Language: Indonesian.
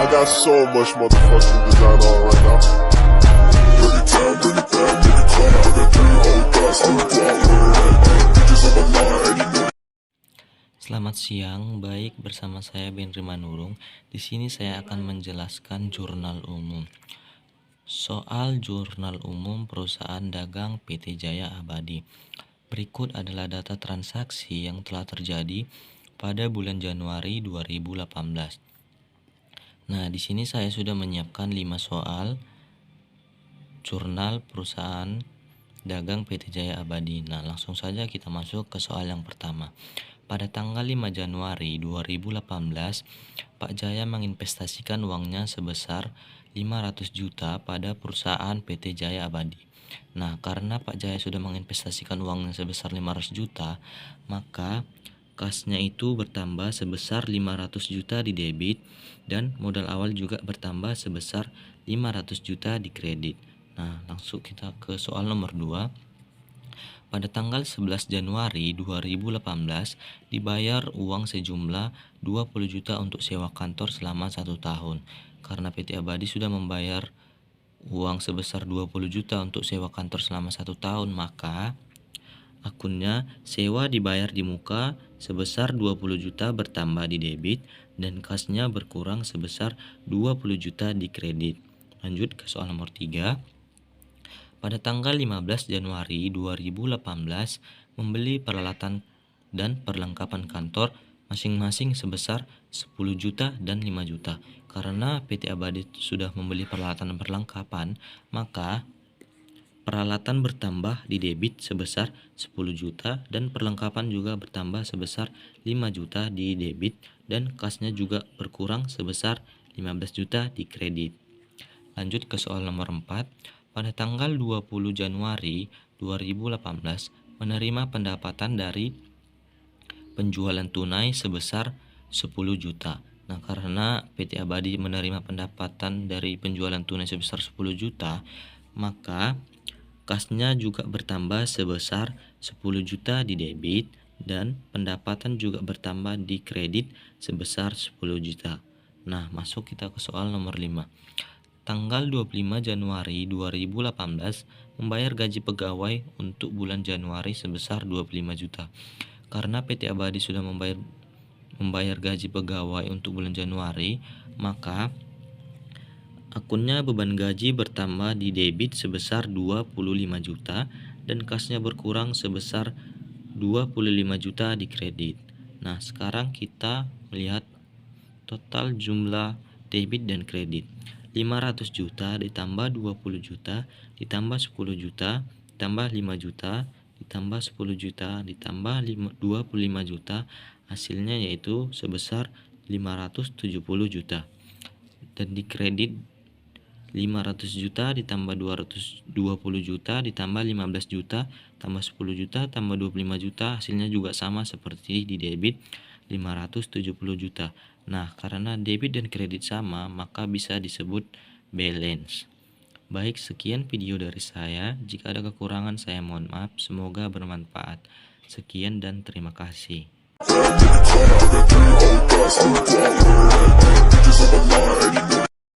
got so much motherfucking design on right now. Bring it down, bring it down, bring it down. I got 3 old guys on the block with it. Bitches on the line, and you know. Selamat siang, baik bersama saya Benri Manurung. Di sini saya akan menjelaskan jurnal umum. Soal jurnal umum perusahaan dagang PT Jaya Abadi. Berikut adalah data transaksi yang telah terjadi pada bulan Januari 2018. Nah, di sini saya sudah menyiapkan 5 soal jurnal perusahaan dagang PT Jaya Abadi. Nah, langsung saja kita masuk ke soal yang pertama. Pada tanggal 5 Januari 2018, Pak Jaya menginvestasikan uangnya sebesar 500 juta pada perusahaan PT Jaya Abadi. Nah, karena Pak Jaya sudah menginvestasikan uangnya sebesar 500 juta, maka kasnya itu bertambah sebesar 500 juta di debit dan modal awal juga bertambah sebesar 500 juta di kredit. Nah, langsung kita ke soal nomor 2. Pada tanggal 11 Januari 2018 dibayar uang sejumlah 20 juta untuk sewa kantor selama 1 tahun. Karena PT Abadi sudah membayar uang sebesar 20 juta untuk sewa kantor selama 1 tahun, maka akunnya sewa dibayar di muka sebesar 20 juta bertambah di debit dan kasnya berkurang sebesar 20 juta di kredit. Lanjut ke soal nomor 3. Pada tanggal 15 Januari 2018 membeli peralatan dan perlengkapan kantor masing-masing sebesar 10 juta dan 5 juta. Karena PT Abadi sudah membeli peralatan dan perlengkapan, maka peralatan bertambah di debit sebesar 10 juta dan perlengkapan juga bertambah sebesar 5 juta di debit dan kasnya juga berkurang sebesar 15 juta di kredit. Lanjut ke soal nomor 4. Pada tanggal 20 Januari 2018 menerima pendapatan dari penjualan tunai sebesar 10 juta. Nah, karena PT Abadi menerima pendapatan dari penjualan tunai sebesar 10 juta, maka kasnya juga bertambah sebesar 10 juta di debit dan pendapatan juga bertambah di kredit sebesar 10 juta. Nah, masuk kita ke soal nomor 5. Tanggal 25 Januari 2018 membayar gaji pegawai untuk bulan Januari sebesar 25 juta. Karena PT Abadi sudah membayar gaji pegawai untuk bulan Januari, maka akunnya beban gaji bertambah di debit sebesar 25 juta dan kasnya berkurang sebesar 25 juta di kredit. Nah, sekarang kita melihat total jumlah debit dan kredit. 500 juta ditambah 20 juta ditambah 10 juta ditambah 5 juta ditambah 10 juta ditambah 25 juta, hasilnya yaitu sebesar 570 juta. Dan di kredit 500 juta ditambah 220 juta ditambah 15 juta tambah 10 juta tambah 25 juta, hasilnya juga sama seperti di debit 570 juta. Nah, karena debit dan kredit sama, maka bisa disebut balance. Baik, sekian video dari saya. Jika ada kekurangan saya mohon maaf. Semoga bermanfaat. Sekian dan terima kasih. I got 3 old guys on the block with it. Bitches on the line, and you know.